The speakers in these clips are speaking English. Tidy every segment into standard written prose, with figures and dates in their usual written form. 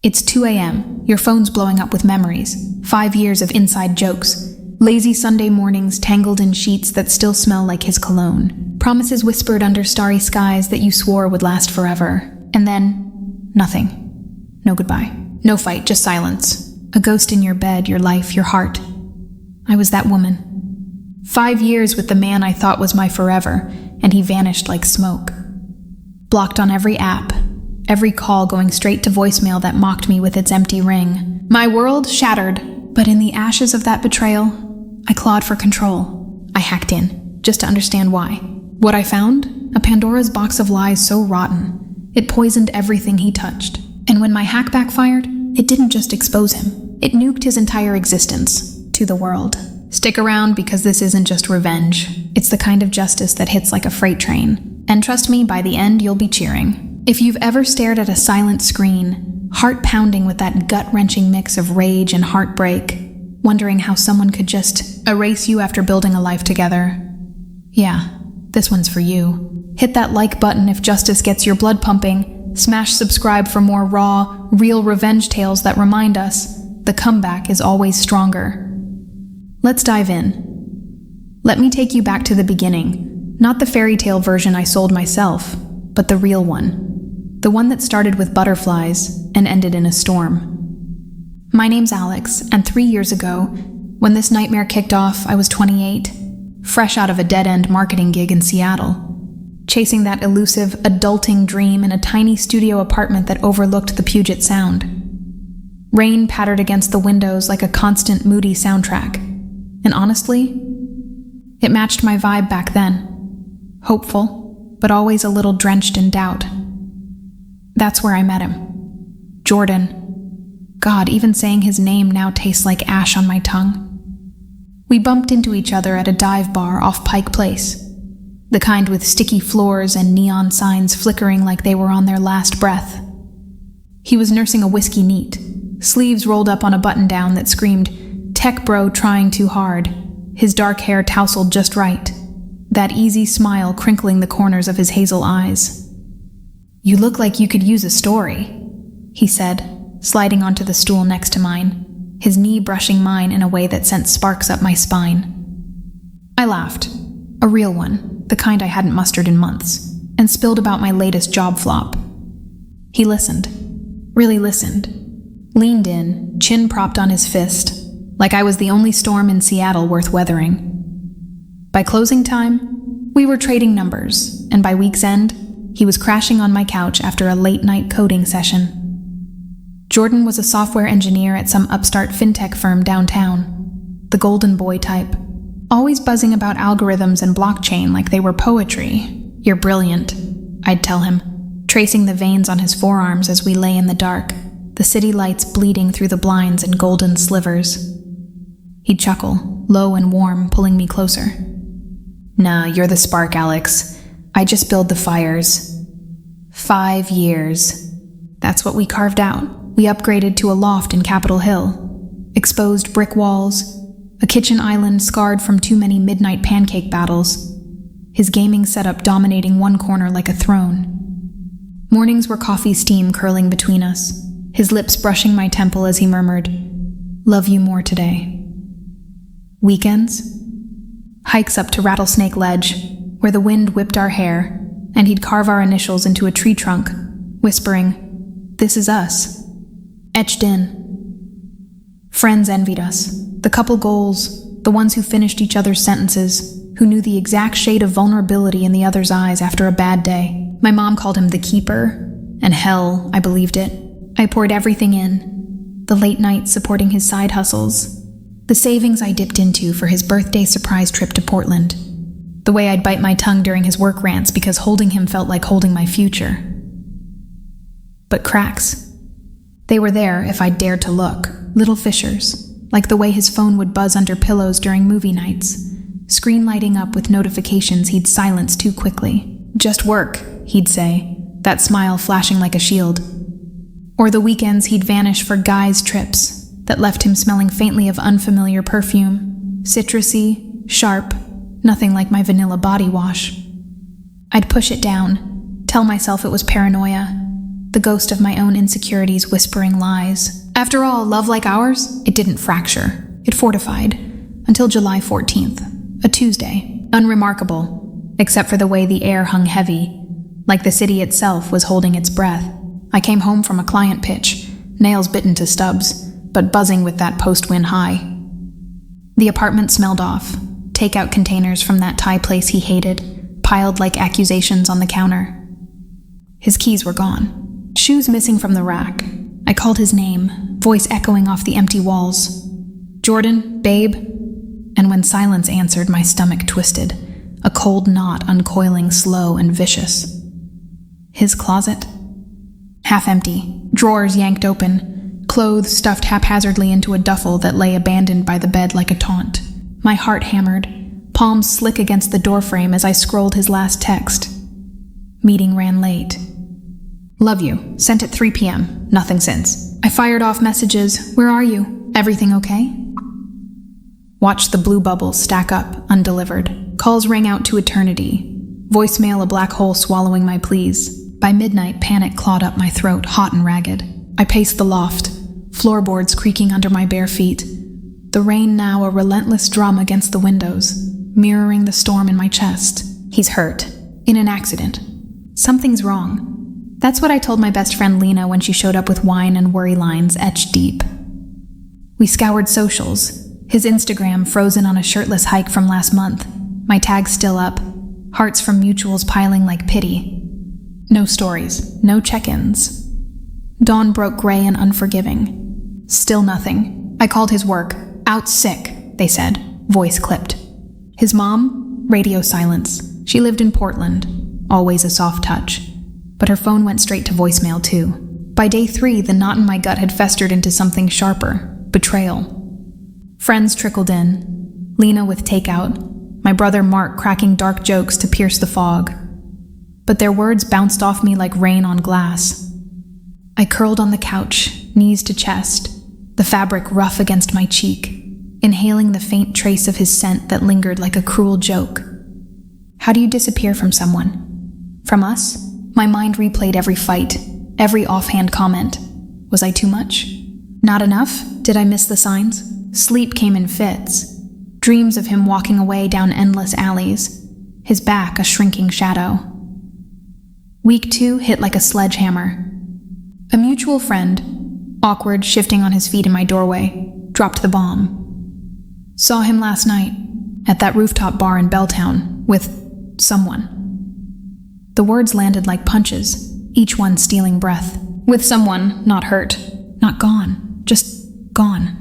It's 2 a.m. Your phone's blowing up with memories. 5 years of inside jokes. Lazy Sunday mornings tangled in sheets that still smell like his cologne. Promises whispered under starry skies that you swore would last forever. And then, nothing. No goodbye. No fight, just silence. A ghost in your bed, your life, your heart. I was that woman. 5 years with the man I thought was my forever, and he vanished like smoke. Blocked on every app, every call going straight to voicemail that mocked me with its empty ring. My world shattered, but in the ashes of that betrayal, I clawed for control. I hacked in, just to understand why. What I found? A Pandora's box of lies so rotten, it poisoned everything he touched. And when my hack backfired, it didn't just expose him. It nuked his entire existence to the world. Stick around because this isn't just revenge. It's the kind of justice that hits like a freight train. And trust me, by the end, you'll be cheering. If you've ever stared at a silent screen, heart pounding with that gut-wrenching mix of rage and heartbreak, wondering how someone could just erase you after building a life together, yeah, this one's for you. Hit that like button if justice gets your blood pumping. Smash subscribe for more raw, real revenge tales that remind us the comeback is always stronger. Let's dive in. Let me take you back to the beginning. Not the fairy tale version I sold myself, but the real one. The one that started with butterflies and ended in a storm. My name's Alex, and 3 years ago, when this nightmare kicked off, I was 28, fresh out of a dead-end marketing gig in Seattle, chasing that elusive, adulting dream in a tiny studio apartment that overlooked the Puget Sound. Rain pattered against the windows like a constant, moody soundtrack, and honestly, it matched my vibe back then. Hopeful, but always a little drenched in doubt. That's where I met him. Jordan. God, even saying his name now tastes like ash on my tongue. We bumped into each other at a dive bar off Pike Place, the kind with sticky floors and neon signs flickering like they were on their last breath. He was nursing a whiskey neat, sleeves rolled up on a button-down that screamed, "Tech bro trying too hard," his dark hair tousled just right, that easy smile crinkling the corners of his hazel eyes. "You look like you could use a story," he said, sliding onto the stool next to mine, his knee brushing mine in a way that sent sparks up my spine. I laughed, a real one, the kind I hadn't mustered in months, and spilled about my latest job flop. He listened, really listened, leaned in, chin propped on his fist, like I was the only storm in Seattle worth weathering. By closing time, we were trading numbers, and by week's end, he was crashing on my couch after a late-night coding session. Jordan was a software engineer at some upstart fintech firm downtown, the golden boy type, always buzzing about algorithms and blockchain like they were poetry. "You're brilliant," I'd tell him, tracing the veins on his forearms as we lay in the dark, the city lights bleeding through the blinds in golden slivers. He'd chuckle, low and warm, pulling me closer. "Nah, you're the spark, Alex. I just build the fires." 5 years. That's what we carved out. We upgraded to a loft in Capitol Hill. Exposed brick walls, a kitchen island scarred from too many midnight pancake battles, his gaming setup dominating one corner like a throne. Mornings were coffee steam curling between us, his lips brushing my temple as he murmured, "Love you more today." Weekends? Hikes up to Rattlesnake Ledge, where the wind whipped our hair, and he'd carve our initials into a tree trunk, whispering, "This is us." Etched in. Friends envied us. The couple goals, the ones who finished each other's sentences, who knew the exact shade of vulnerability in the other's eyes after a bad day. My mom called him the keeper, and hell, I believed it. I poured everything in. The late nights supporting his side hustles, the savings I dipped into for his birthday surprise trip to Portland, the way I'd bite my tongue during his work rants because holding him felt like holding my future. But cracks. They were there if I dared to look, little fissures, like the way his phone would buzz under pillows during movie nights, screen lighting up with notifications he'd silence too quickly. "Just work," he'd say, that smile flashing like a shield. Or the weekends he'd vanish for guys' trips that left him smelling faintly of unfamiliar perfume, citrusy, sharp, nothing like my vanilla body wash. I'd push it down, tell myself it was paranoia, the ghost of my own insecurities whispering lies. After all, love like ours, it didn't fracture. It fortified. Until July 14th, a Tuesday. Unremarkable, except for the way the air hung heavy, like the city itself was holding its breath. I came home from a client pitch, nails bitten to stubs, but buzzing with that post-win high. The apartment smelled off. Takeout containers from that Thai place he hated, piled like accusations on the counter. His keys were gone. Shoes missing from the rack. I called his name, voice echoing off the empty walls. Jordan, babe? And when silence answered, my stomach twisted, a cold knot uncoiling slow and vicious. His closet? Half empty, drawers yanked open, clothes stuffed haphazardly into a duffel that lay abandoned by the bed like a taunt. My heart hammered, palms slick against the doorframe as I scrolled his last text. Meeting ran late. Love you. Sent at 3 p.m. Nothing since. I fired off messages. Where are you? Everything okay? Watched the blue bubbles stack up, undelivered. Calls rang out to eternity. Voicemail a black hole swallowing my pleas. By midnight, panic clawed up my throat, hot and ragged. I paced the loft, floorboards creaking under my bare feet. The rain now a relentless drum against the windows, mirroring the storm in my chest. He's hurt. In an accident. Something's wrong. That's what I told my best friend Lena when she showed up with wine and worry lines etched deep. We scoured socials, his Instagram frozen on a shirtless hike from last month, my tags still up, hearts from mutuals piling like pity. No stories, no check-ins. Dawn broke gray and unforgiving. Still nothing. I called his work. Out sick, they said, voice clipped. His mom? Radio silence. She lived in Portland, always a soft touch. But her phone went straight to voicemail too. By day 3, the knot in my gut had festered into something sharper. Betrayal. Friends trickled in. Lena with takeout. My brother Mark cracking dark jokes to pierce the fog. But their words bounced off me like rain on glass. I curled on the couch, knees to chest, the fabric rough against my cheek, inhaling the faint trace of his scent that lingered like a cruel joke. How do you disappear from someone? From us? My mind replayed every fight, every offhand comment. Was I too much? Not enough? Did I miss the signs? Sleep came in fits. Dreams of him walking away down endless alleys, his back a shrinking shadow. Week 2 hit like a sledgehammer. A mutual friend, awkward, shifting on his feet in my doorway, dropped the bomb. Saw him last night, at that rooftop bar in Belltown, with someone. The words landed like punches, each one stealing breath. With someone, not hurt, not gone, just gone.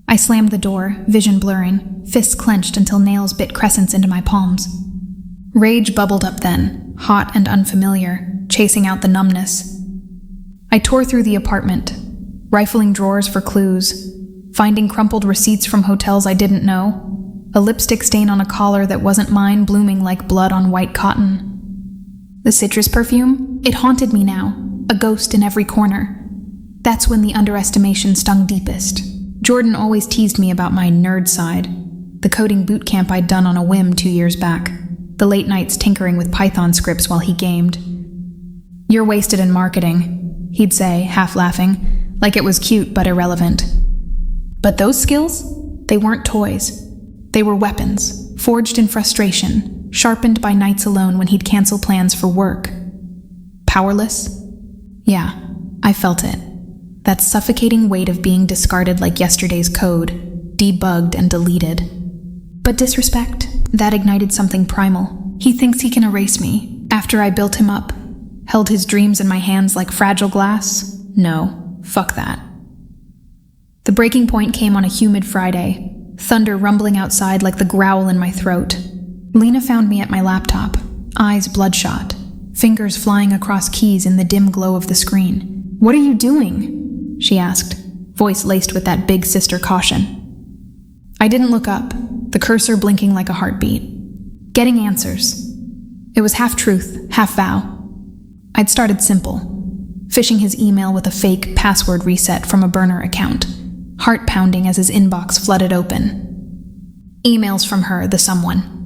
I slammed the door, vision blurring, fists clenched until nails bit crescents into my palms. Rage bubbled up then, hot and unfamiliar, chasing out the numbness. I tore through the apartment, rifling drawers for clues, finding crumpled receipts from hotels I didn't know, a lipstick stain on a collar that wasn't mine blooming like blood on white cotton. The citrus perfume? It haunted me now, a ghost in every corner. That's when the underestimation stung deepest. Jordan always teased me about my nerd side, the coding boot camp I'd done on a whim 2 years back, the late nights tinkering with Python scripts while he gamed. You're wasted in marketing, he'd say, half laughing, like it was cute but irrelevant. But those skills? They weren't toys. They were weapons, forged in frustration, sharpened by nights alone when he'd cancel plans for work. Powerless? Yeah, I felt it. That suffocating weight of being discarded like yesterday's code, debugged and deleted. But disrespect? That ignited something primal. He thinks he can erase me, after I built him up, held his dreams in my hands like fragile glass? No, fuck that. The breaking point came on a humid Friday, thunder rumbling outside like the growl in my throat. Lena found me at my laptop, eyes bloodshot, fingers flying across keys in the dim glow of the screen. What are you doing? She asked, voice laced with that big sister caution. I didn't look up, the cursor blinking like a heartbeat. Getting answers. It was half truth, half vow. I'd started simple, phishing his email with a fake password reset from a burner account, heart pounding as his inbox flooded open. Emails from her, the someone.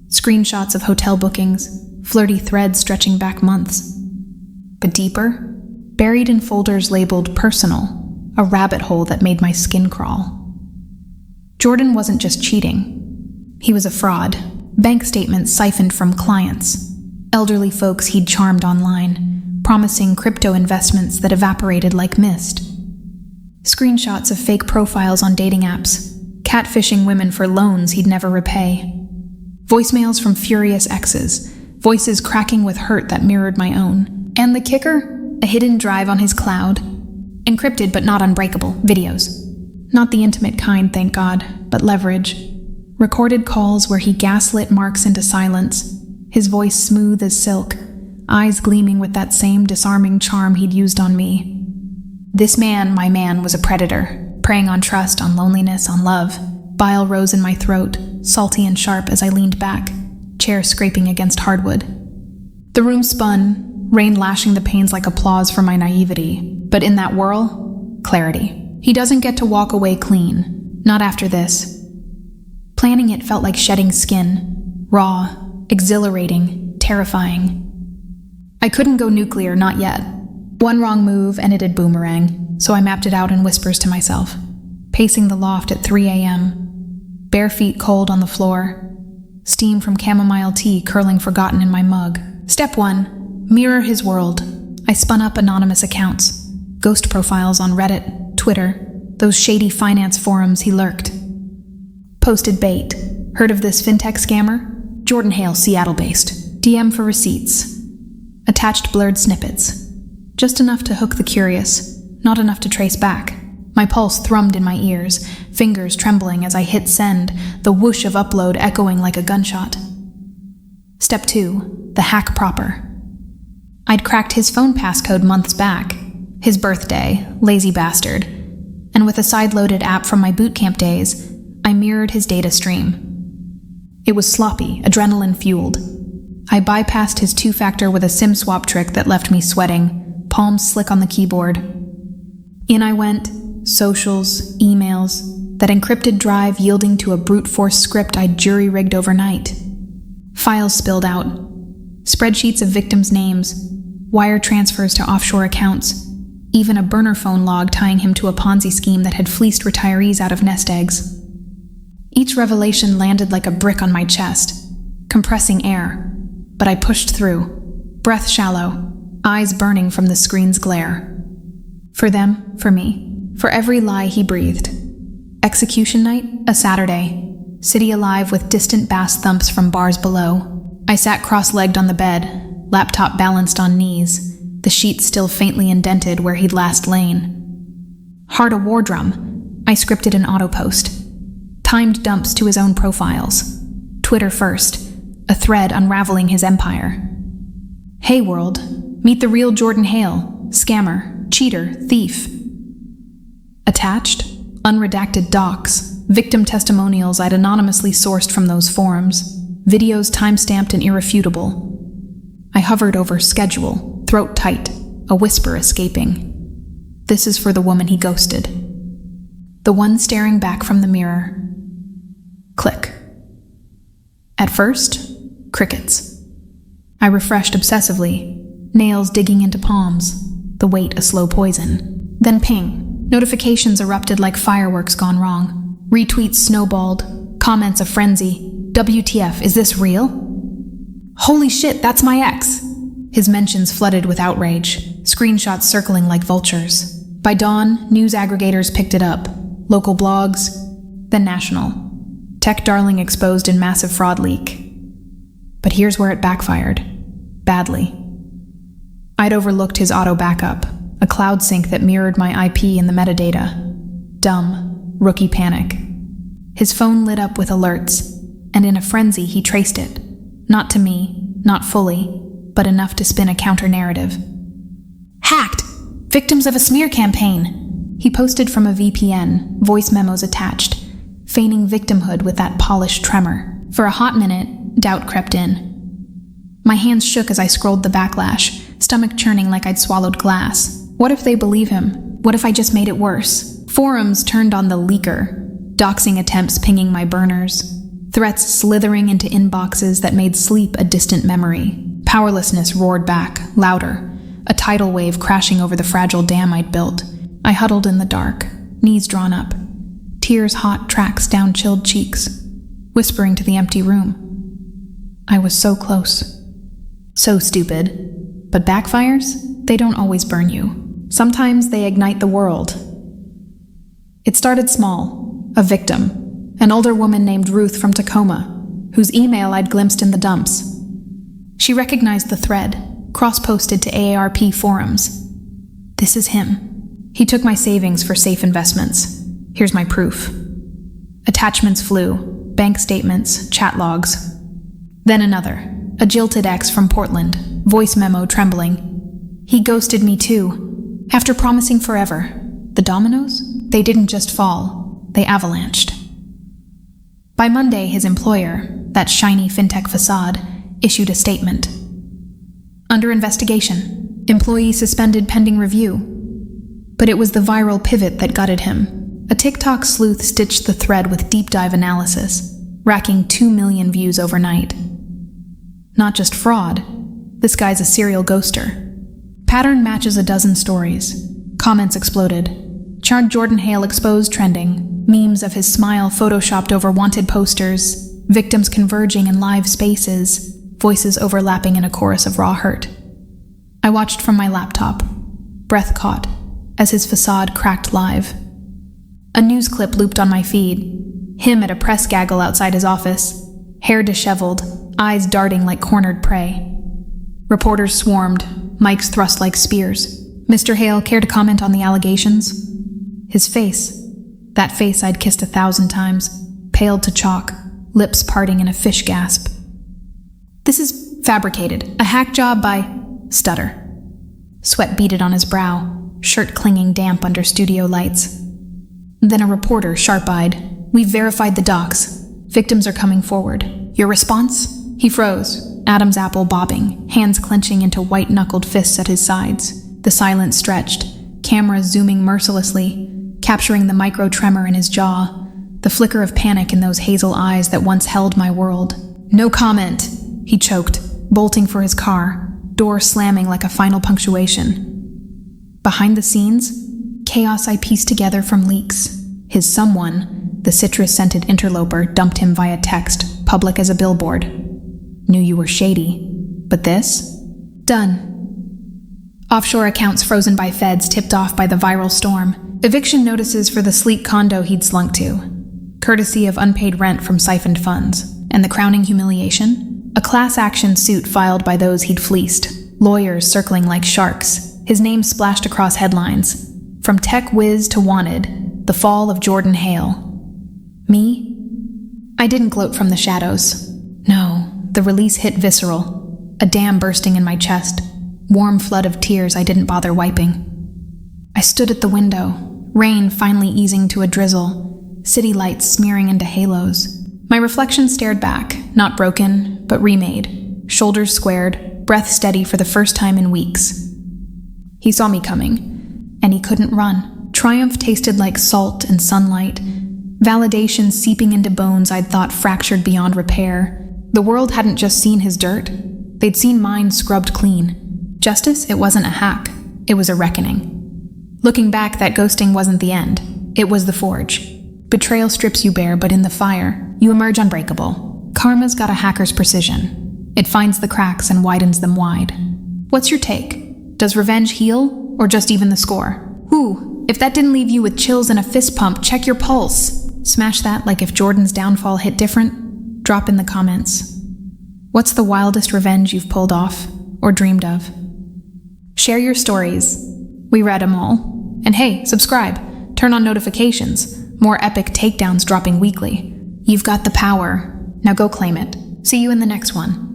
Screenshots of hotel bookings, flirty threads stretching back months. But deeper, buried in folders labeled personal, a rabbit hole that made my skin crawl. Jordan wasn't just cheating. He was a fraud. Bank statements siphoned from clients. Elderly folks he'd charmed online, promising crypto investments that evaporated like mist. Screenshots of fake profiles on dating apps, catfishing women for loans he'd never repay. Voicemails from furious exes, voices cracking with hurt that mirrored my own. And the kicker? A hidden drive on his cloud. Encrypted but not unbreakable, videos. Not the intimate kind, thank God, but leverage. Recorded calls where he gaslit Marks into silence, his voice smooth as silk, eyes gleaming with that same disarming charm he'd used on me. This man, my man, was a predator, preying on trust, on loneliness, on love. Bile rose in my throat, salty and sharp as I leaned back, chair scraping against hardwood. The room spun, rain lashing the panes like applause for my naivety. But in that whirl, clarity. He doesn't get to walk away clean. Not after this. Planning it felt like shedding skin. Raw, exhilarating, terrifying. I couldn't go nuclear, not yet. One wrong move and it'd boomerang, so I mapped it out in whispers to myself, pacing the loft at 3 a.m., bare feet cold on the floor, steam from chamomile tea curling forgotten in my mug. Step 1. Mirror his world. I spun up anonymous accounts, ghost profiles on Reddit, Twitter, those shady finance forums he lurked. Posted bait. Heard of this fintech scammer? Jordan Hale, Seattle-based. DM for receipts. Attached blurred snippets. Just enough to hook the curious, not enough to trace back. My pulse thrummed in my ears, fingers trembling as I hit send, the whoosh of upload echoing like a gunshot. Step 2. The hack proper. I'd cracked his phone passcode months back, his birthday, lazy bastard, and with a side-loaded app from my bootcamp days, I mirrored his data stream. It was sloppy, adrenaline-fueled. I bypassed his two-factor with a SIM swap trick that left me sweating, palms slick on the keyboard. In I went, socials, emails, that encrypted drive yielding to a brute-force script I'd jury-rigged overnight. Files spilled out. Spreadsheets of victims' names, wire transfers to offshore accounts, even a burner phone log tying him to a Ponzi scheme that had fleeced retirees out of nest eggs. Each revelation landed like a brick on my chest, compressing air, but I pushed through, breath shallow, eyes burning from the screen's glare. For them, for me, for every lie he breathed. Execution night, a Saturday, city alive with distant bass thumps from bars below. I sat cross-legged on the bed, laptop balanced on knees, the sheets still faintly indented where he'd last lain. Hard a war drum, I scripted an auto-post. Timed dumps to his own profiles. Twitter first, a thread unraveling his empire. Hey world, meet the real Jordan Hale, scammer, cheater, thief. Attached, unredacted docs, victim testimonials I'd anonymously sourced from those forums. Videos time-stamped and irrefutable. I hovered over schedule, throat tight, a whisper escaping. This is for the woman he ghosted. The one staring back from the mirror. Click. At first, crickets. I refreshed obsessively, nails digging into palms, the weight a slow poison. Then ping. Notifications erupted like fireworks gone wrong. Retweets snowballed, comments a frenzy. WTF, is this real? Holy shit, that's my ex! His mentions flooded with outrage, screenshots circling like vultures. By dawn, news aggregators picked it up. Local blogs, then national. Tech darling exposed in massive fraud leak. But here's where it backfired. Badly. I'd overlooked his auto backup, a cloud sync that mirrored my IP in the metadata. Dumb, rookie panic. His phone lit up with alerts, and in a frenzy he traced it. Not to me, not fully, but enough to spin a counter-narrative. Hacked! Victims of a smear campaign! He posted from a VPN, voice memos attached, feigning victimhood with that polished tremor. For a hot minute, doubt crept in. My hands shook as I scrolled the backlash, stomach churning like I'd swallowed glass. What if they believe him? What if I just made it worse? Forums turned on the leaker, doxing attempts pinging my burners, threats slithering into inboxes that made sleep a distant memory. Powerlessness roared back, louder, a tidal wave crashing over the fragile dam I'd built. I huddled in the dark, knees drawn up, tears hot tracks down chilled cheeks, whispering to the empty room. I was so close. So stupid. But backfires? They don't always burn you. Sometimes they ignite the world. It started small. A victim, an older woman named Ruth from Tacoma, whose email I'd glimpsed in the dumps. She recognized the thread, cross-posted to AARP forums. This is him. He took my savings for safe investments. Here's my proof. Attachments flew, bank statements, chat logs. Then another, a jilted ex from Portland, voice memo trembling. He ghosted me too, after promising forever. The dominoes? They didn't just fall, they avalanched. By Monday, his employer, that shiny fintech facade, issued a statement. Under investigation, employee suspended pending review. But it was the viral pivot that gutted him. A TikTok sleuth stitched the thread with deep dive analysis, racking 2 million views overnight. Not just fraud, this guy's a serial ghoster. Pattern matches a dozen stories. Comments exploded. Charred Jordan Hale exposed trending, memes of his smile photoshopped over wanted posters, victims converging in live spaces, voices overlapping in a chorus of raw hurt. I watched from my laptop, breath caught, as his facade cracked live. A news clip looped on my feed, him at a press gaggle outside his office, hair disheveled, eyes darting like cornered prey. Reporters swarmed, mics thrust like spears. Mr. Hale, care to comment on the allegations? His face, that face I'd kissed 1,000 times, paled to chalk, lips parting in a fish gasp. This is fabricated, a hack job by... Stutter. Sweat beaded on his brow, shirt clinging damp under studio lights. Then a reporter, sharp-eyed. We've verified the docs. Victims are coming forward. Your response? He froze, Adam's apple bobbing, hands clenching into white-knuckled fists at his sides. The silence stretched, camera zooming mercilessly, capturing the micro-tremor in his jaw, the flicker of panic in those hazel eyes that once held my world. No comment, he choked, bolting for his car, door slamming like a final punctuation. Behind the scenes, chaos I pieced together from leaks. His someone, the citrus-scented interloper, dumped him via text, public as a billboard. Knew you were shady. But this? Done. Offshore accounts frozen by feds tipped off by the viral storm. Eviction notices for the sleek condo he'd slunk to. Courtesy of unpaid rent from siphoned funds. And the crowning humiliation? A class action suit filed by those he'd fleeced. Lawyers circling like sharks. His name splashed across headlines. From tech whiz to wanted. The fall of Jordan Hale. Me? I didn't gloat from the shadows. No, the release hit visceral. A dam bursting in my chest. Warm flood of tears I didn't bother wiping. I stood at the window, rain finally easing to a drizzle, city lights smearing into halos. My reflection stared back, not broken, but remade, shoulders squared, breath steady for the first time in weeks. He saw me coming, and he couldn't run. Triumph tasted like salt and sunlight, validation seeping into bones I'd thought fractured beyond repair. The world hadn't just seen his dirt, they'd seen mine scrubbed clean. Justice, it wasn't a hack. It was a reckoning. Looking back, that ghosting wasn't the end. It was the forge. Betrayal strips you bare, but in the fire, you emerge unbreakable. Karma's got a hacker's precision. It finds the cracks and widens them wide. What's your take? Does revenge heal, or just even the score? Whew, if that didn't leave you with chills and a fist pump, check your pulse. Smash that like if Jordan's downfall hit different. Drop in the comments. What's the wildest revenge you've pulled off, or dreamed of? Share your stories. We read them all. And hey, subscribe. Turn on notifications. More epic takedowns dropping weekly. You've got the power. Now go claim it. See you in the next one.